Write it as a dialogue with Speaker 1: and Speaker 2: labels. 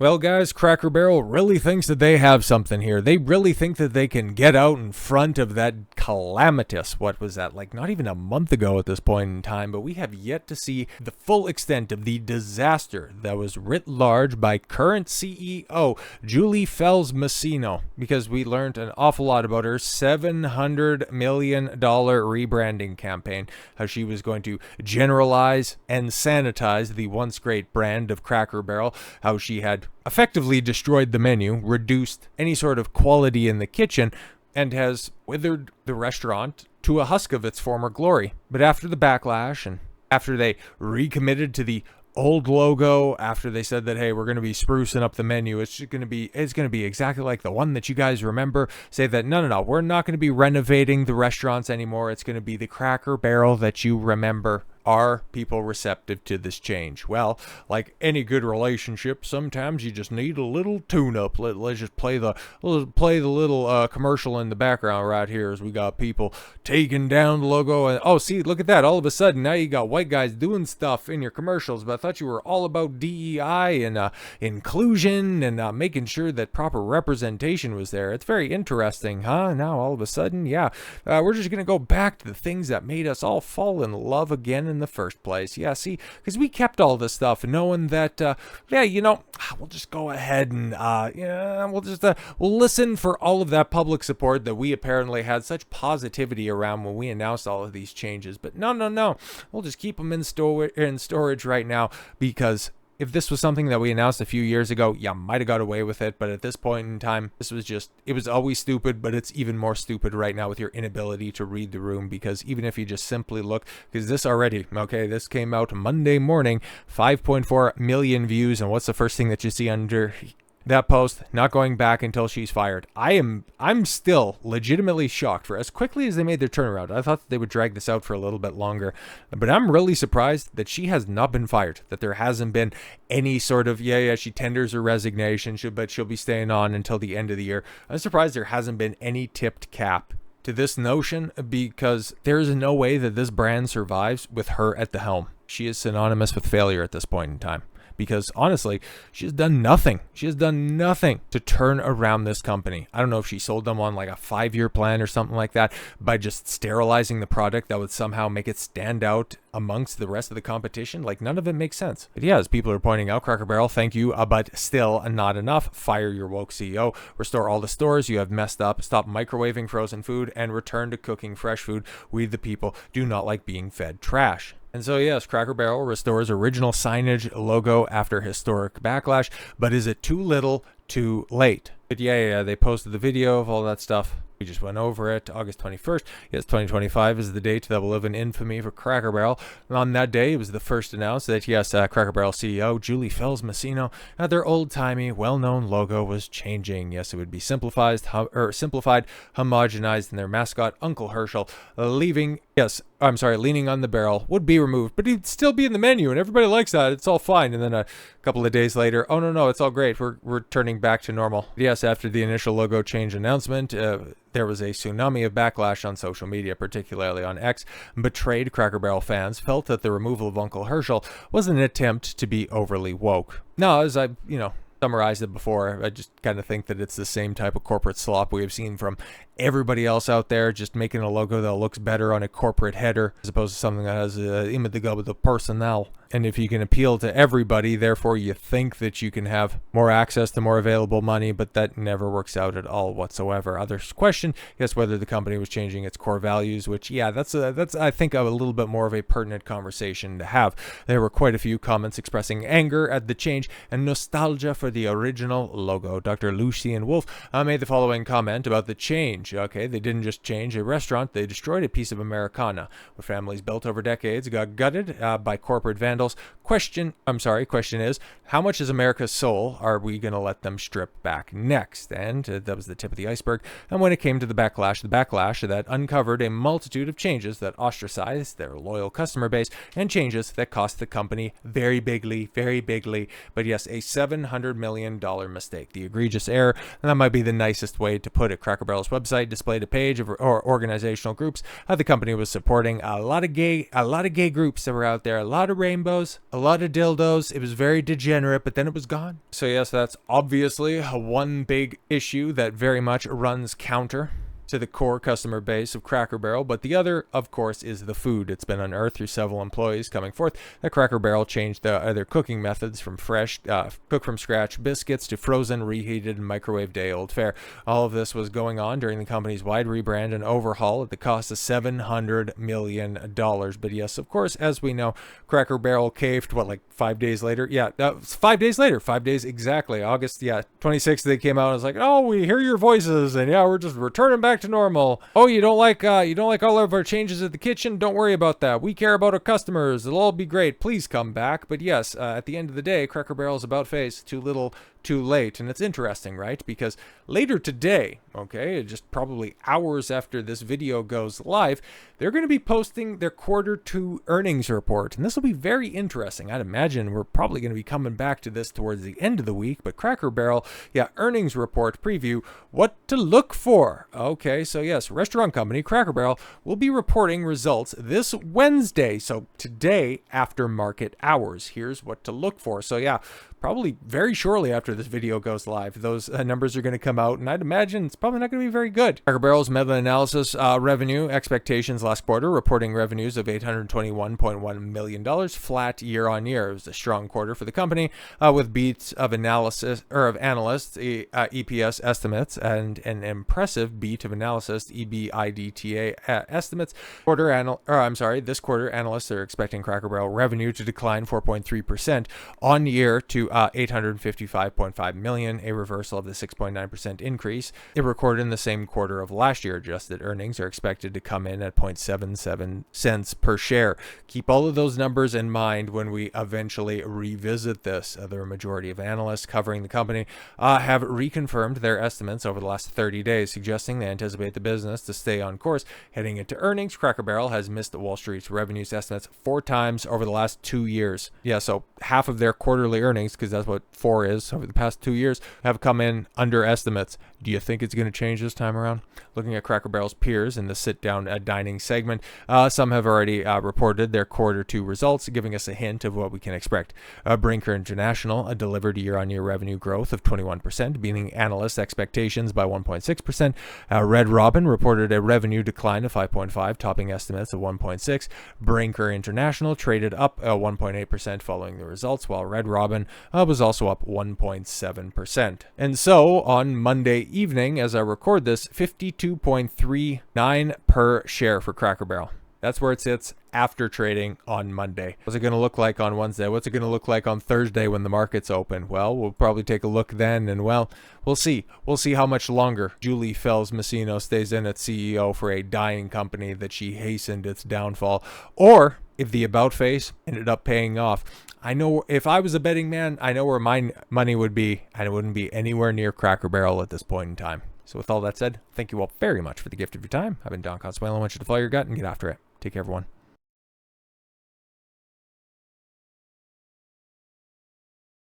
Speaker 1: Well, guys, Cracker Barrel really thinks that they have something here. They really think that they can get out in front of that calamitous, what was that, like not even a month ago at this point in time, but we have yet to see the full extent of the disaster that was writ large by current CEO, Julie Felss Masino, because we learned an awful lot about her $700 million rebranding campaign, how she was going to generalize and sanitize the once great brand of Cracker Barrel, how she had effectively destroyed the menu, reduced any sort of quality in the kitchen, and has withered the restaurant to a husk of its former glory. But after the backlash and after they recommitted to the old logo, after they said that, hey, we're going to be sprucing up the menu, it's going to be exactly like the one that you guys remember, say that no, we're not going to be renovating the restaurants anymore. It's going to be the Cracker Barrel that you remember. Are people receptive to this change? Well, like any good relationship, sometimes you just need a little tune-up. Let's just play the little commercial in the background right here as we got people taking down the logo. And oh, see, look at that! All of a sudden, now you got white guys doing stuff in your commercials. But I thought you were all about DEI and inclusion and making sure that proper representation was there. It's very interesting, huh? Now all of a sudden, yeah, we're just gonna go back to the things that made us all fall in love again in the first place. Yeah, see, because we kept all this stuff knowing that, we'll just go ahead and, we'll listen for all of that public support that we apparently had such positivity around when we announced all of these changes. But no, we'll just keep them in storage right now, because if this was something that we announced a few years ago, you might have got away with it. But at this point in time, it was always stupid, but it's even more stupid right now with your inability to read the room. Because even if you just simply look, because this came out Monday morning, 5.4 million views. And what's the first thing that you see under that post? Not going back until she's fired. I'm still legitimately shocked for as quickly as they made their turnaround. I thought that they would drag this out for a little bit longer, but I'm really surprised that she has not been fired, that there hasn't been any sort of, she tenders her resignation, but she'll be staying on until the end of the year. I'm surprised there hasn't been any tipped cap to this notion, because there is no way that this brand survives with her at the helm. She is synonymous with failure at this point in time. Because honestly, she has done nothing. She has done nothing to turn around this company. I don't know if she sold them on like a 5-year plan or something like that, by just sterilizing the product that would somehow make it stand out amongst the rest of the competition. Like, none of it makes sense. But yeah, as people are pointing out, Cracker Barrel, thank you, but still not enough. Fire your woke CEO. Restore all the stores you have messed up. Stop microwaving frozen food and return to cooking fresh food. We, the people, do not like being fed trash. And so yes, Cracker Barrel restores original signage logo after historic backlash, but is it too little, too late? But yeah, they posted the video of all that stuff. We just went over it. August 21st. Yes, 2025 is the date that will live in infamy for Cracker Barrel. And on that day, it was the first announced that, yes, Cracker Barrel CEO Julie Felss Masino, their old-timey, well-known logo was changing. Yes, it would be simplified, homogenized, and their mascot, Uncle Herschel, leaning on the barrel, would be removed, but he'd still be in the menu, and everybody likes that. It's all fine. And then a couple of days later, oh no, it's all great. We're turning back to normal. Yes, after the initial logo change announcement, there was a tsunami of backlash on social media, particularly on X. Betrayed Cracker Barrel fans felt that the removal of Uncle Herschel was an attempt to be overly woke. Now, as I, summarized it before, I just kind of think that it's the same type of corporate slop we have seen from everybody else out there, just making a logo that looks better on a corporate header as opposed to something that has image of the personnel. And if you can appeal to everybody, therefore you think that you can have more access to more available money, but that never works out at all whatsoever. Others question, yes, whether the company was changing its core values, which, yeah, that's I think a little bit more of a pertinent conversation to have. There were quite a few comments expressing anger at the change and nostalgia for the original logo. Dr. Lucien Wolf made the following comment about the change. Okay, they didn't just change a restaurant, they destroyed a piece of Americana. What families built over decades got gutted by corporate vandals. Question is, how much is America's soul are we going to let them strip back next? And that was the tip of the iceberg. And when it came to the backlash that uncovered a multitude of changes that ostracized their loyal customer base and changes that cost the company very bigly, but yes, a $700 million mistake. The egregious error, and that might be the nicest way to put it. Cracker Barrel's website displayed a page of organizational groups the company was supporting. A lot of gay groups that were out there, a lot of rainbow dildos, a lot of dildos. It was very degenerate, but then it was gone. So yes, that's obviously one big issue that very much runs counter to the core customer base of Cracker Barrel, but the other, of course, is the food. It's been unearthed through several employees coming forth that Cracker Barrel changed their cooking methods from fresh, cook from scratch biscuits to frozen, reheated, and microwave day-old fare. All of this was going on during the company's wide rebrand and overhaul at the cost of $700 million. But yes, of course, as we know, Cracker Barrel caved, like 5 days later? Yeah, 5 days later, 5 days exactly. August, 26th, they came out and was like, oh, we hear your voices, and yeah, we're just returning back to normal. Oh, you don't like all of our changes at the kitchen? Don't worry about that. We care about our customers. It'll all be great. Please come back. But yes, at the end of the day, Cracker Barrel's about face. Too little, too late. And it's interesting, right? Because later today, okay, just probably hours after this video goes live, they're going to be posting their Q2 earnings report. And this will be very interesting. I'd imagine we're probably going to be coming back to this towards the end of the week. But Cracker Barrel, earnings report preview, what to look for. Okay, so yes, restaurant company Cracker Barrel will be reporting results this Wednesday. So today after market hours. Here's what to look for. So probably very shortly after this video goes live, those numbers are going to come out, and I'd imagine it's probably not going to be very good. Cracker Barrel's meta-analysis revenue expectations last quarter, reporting revenues of $821.1 million, flat year-on-year. It was a strong quarter for the company, with beats of analysts, EPS estimates, and an impressive beat of analysis EBITDA estimates. This quarter, analysts are expecting Cracker Barrel revenue to decline 4.3% on year to $855.5 million, a reversal of the 6.9% increase it recorded in the same quarter of last year. Adjusted earnings are expected to come in at 0.77 cents per share. Keep all of those numbers in mind when we eventually revisit this. The majority of analysts covering the company have reconfirmed their estimates over the last 30 days, suggesting they anticipate the business to stay on course. Heading into earnings, Cracker Barrel has missed Wall Street's revenues estimates 4 times over the last 2 years. So half of their quarterly earnings, because that's what 4 is over the past 2 years, have come in under estimates. Do you think it's going to change this time around? Looking at Cracker Barrel's peers in the sit-down dining segment, some have already reported their Q2 results, giving us a hint of what we can expect. Brinker International delivered year-on-year revenue growth of 21%, beating analyst expectations by 1.6%. Red Robin reported a revenue decline of 5.5%, topping estimates of 1.6%. Brinker International traded up 1.8% following the results, while Red Robin was also up 1.7%. And so on Monday evening, as I record this, 52.39 per share for Cracker Barrel. That's where it sits after trading on Monday. What's it going to look like on Wednesday? What's it going to look like on Thursday when the markets open? Well, we'll probably take a look then, and we'll see. We'll see how much longer Julie Felss Masino stays in as CEO for a dying company that she hastened its downfall, or if the about face ended up paying off. I know if I was a betting man, I know where my money would be, and it wouldn't be anywhere near Cracker Barrel at this point in time. So with all that said, thank you all very much for the gift of your time. I've been Don Consuelo. I want you to follow your gut and get after it. Take care, everyone.